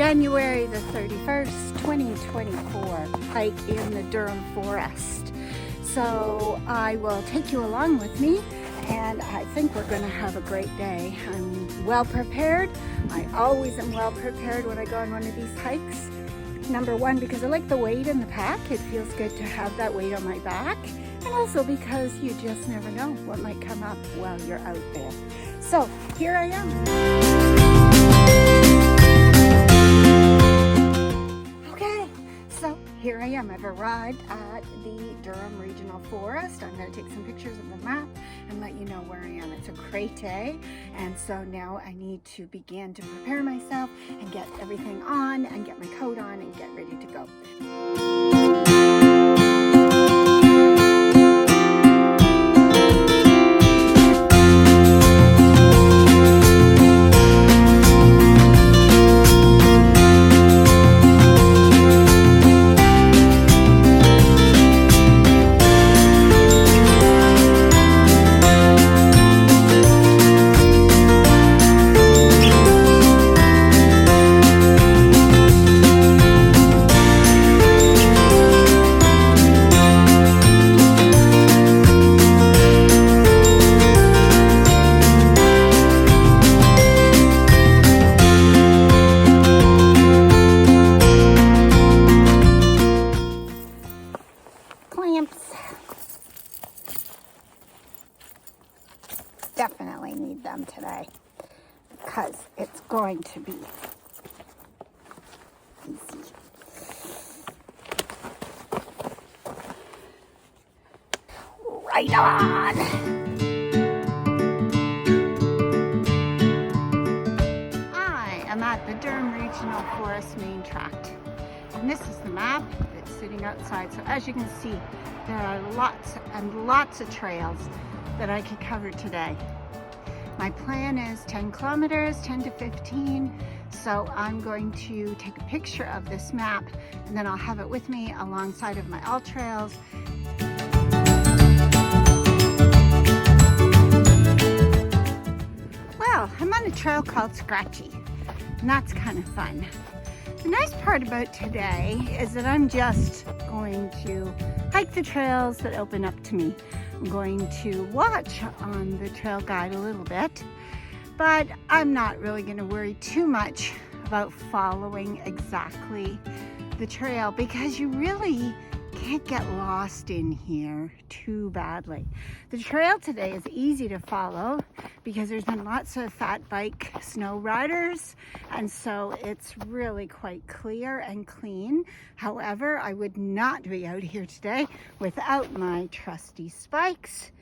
January the 31st, 2024, hike in the Durham Forest. So I will take you along with me, and I think we're going to have a great day. I'm well prepared. I always am well prepared when I go on one of these hikes. Number one, because I like the weight in the pack. It feels good to have that weight on my back. And also because you just never know what might come up while you're out there. So here I am. Okay, so here I am. I've arrived at the Durham Regional Forest. I'm going to take some pictures of the map and let you know where I am. It's a great day, and so now I need to begin to prepare myself and get everything on and get my coat on and get ready to go. Definitely need them today because it's going to be easy. Right on! I am at the Durham Regional Forest main tract, and this is the map that's sitting outside. So as you can see, there are lots and lots of trails that I could cover today. My plan is 10 kilometers, 10 to 15. So I'm going to take a picture of this map and then I'll have it with me alongside of my all trails. Well, I'm on a trail called Scratchy, and that's kind of fun. The nice part about today is that I'm just going to hike the trails that open up to me. I'm going to watch on the trail guide a little bit, but I'm not really going to worry too much about following exactly the trail because you really can't get lost in here too badly. The trail today is easy to follow because there's been lots of fat bike snow riders, and so it's really quite clear and clean. However, I would not be out here today without my trusty spikes,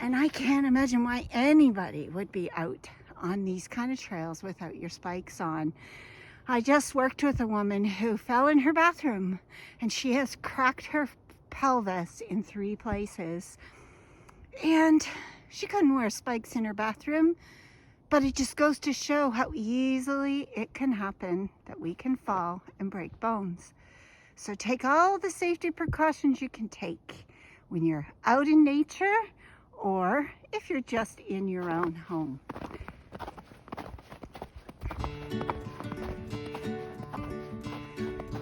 and I can't imagine why anybody would be out on these kind of trails without your spikes on. I just worked with a woman who fell in her bathroom and she has cracked her pelvis in 3 places, and she couldn't wear spikes in her bathroom, but it just goes to show how easily it can happen that we can fall and break bones. So take all the safety precautions you can take when you're out in nature or if you're just in your own home.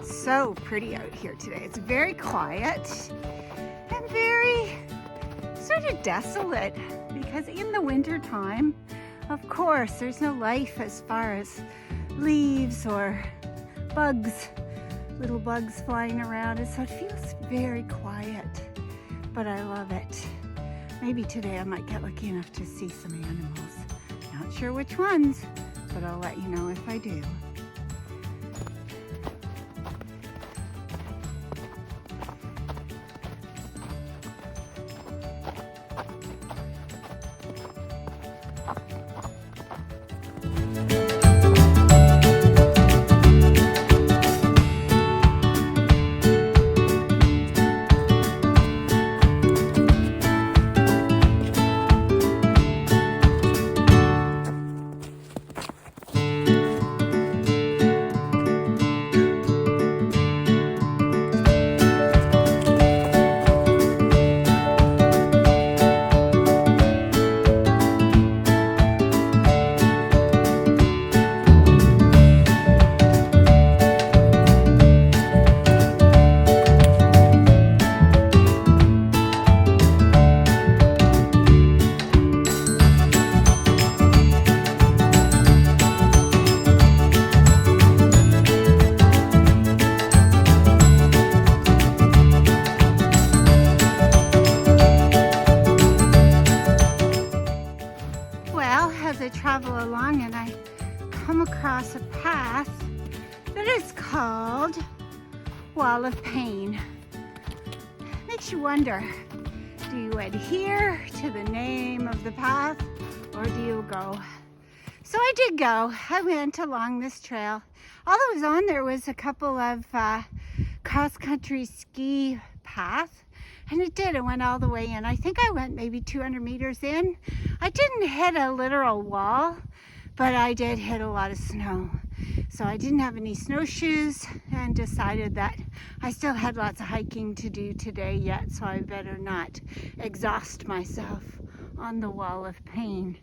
So pretty out here today. It's very quiet and very sort of desolate because in the winter time, of course, there's no life as far as leaves or bugs, little bugs flying around, and so it feels very quiet, but I love it. Maybe today I might get lucky enough to see some animals. Not sure which ones, but I'll let you know if I do. It is called Wall of Pain. Makes you wonder, do you adhere to the name of the path or do you go? So I did go. I went along this trail. All that was on there was a couple of cross-country ski paths, and it went all the way in. I think I went maybe 200 meters in. I didn't hit a literal wall, but I did hit a lot of snow. So I didn't have any snowshoes and decided that I still had lots of hiking to do today yet, so I better not exhaust myself on the Wall of Pain.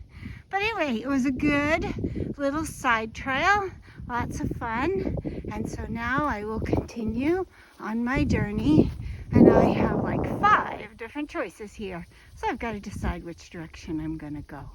But anyway, it was a good little side trail, lots of fun. And so now I will continue on my journey, and I have like 5 different choices here. So I've got to decide which direction I'm gonna go.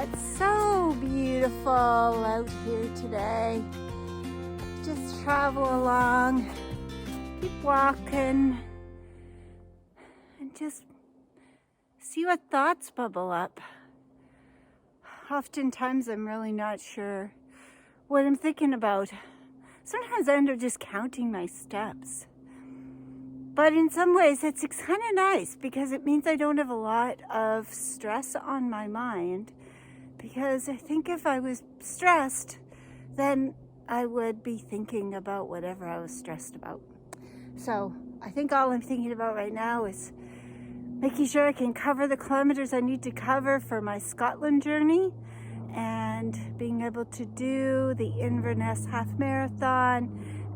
It's so beautiful out here today. Just travel along, keep walking, and just see what thoughts bubble up. Oftentimes I'm really not sure what I'm thinking about. Sometimes I end up just counting my steps. But in some ways it's kind of nice because it means I don't have a lot of stress on my mind. Because I think if I was stressed, then I would be thinking about whatever I was stressed about. So I think all I'm thinking about right now is making sure I can cover the kilometers I need to cover for my Scotland journey and being able to do the Inverness half marathon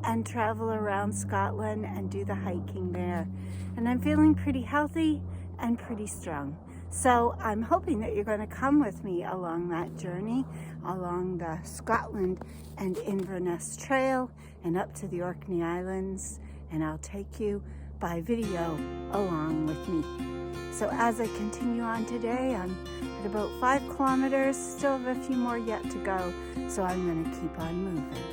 and travel around Scotland and do the hiking there. And I'm feeling pretty healthy and pretty strong. So I'm hoping that you're going to come with me along that journey, along the Scotland and Inverness Trail and up to the Orkney Islands, and I'll take you by video along with me. So as I continue on today, I'm at about 5 kilometers, still have a few more yet to go, so I'm going to keep on moving.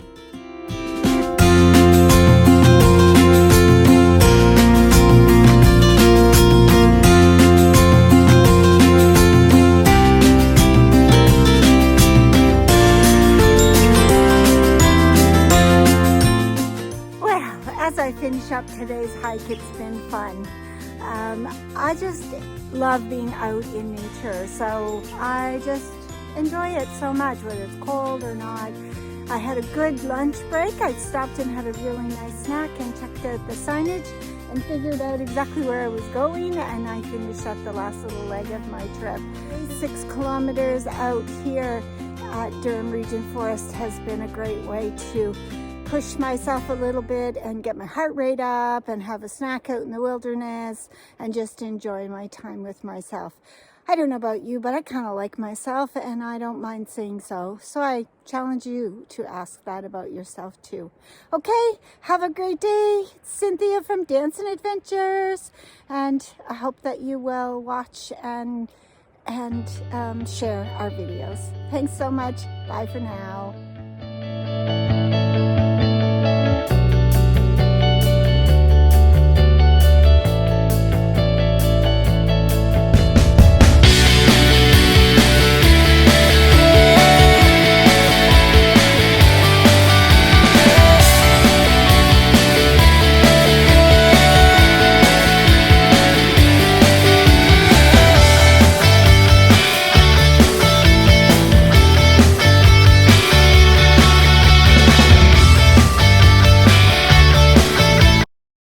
As I finish up today's hike, it's been fun. I just love being out in nature, so I just enjoy it so much, whether it's cold or not. I had a good lunch break. I stopped and had a really nice snack and checked out the signage and figured out exactly where I was going, and I finished up the last little leg of my trip. 6 kilometers out here at Durham Forest has been a great way to push myself a little bit and get my heart rate up and have a snack out in the wilderness and just enjoy my time with myself. I don't know about you, but I kind of like myself and I don't mind saying so. So I challenge you to ask that about yourself too. Okay, have a great day. It's Cynthia from Dancing Adventures, and I hope that you will watch and share our videos. Thanks so much. Bye for now.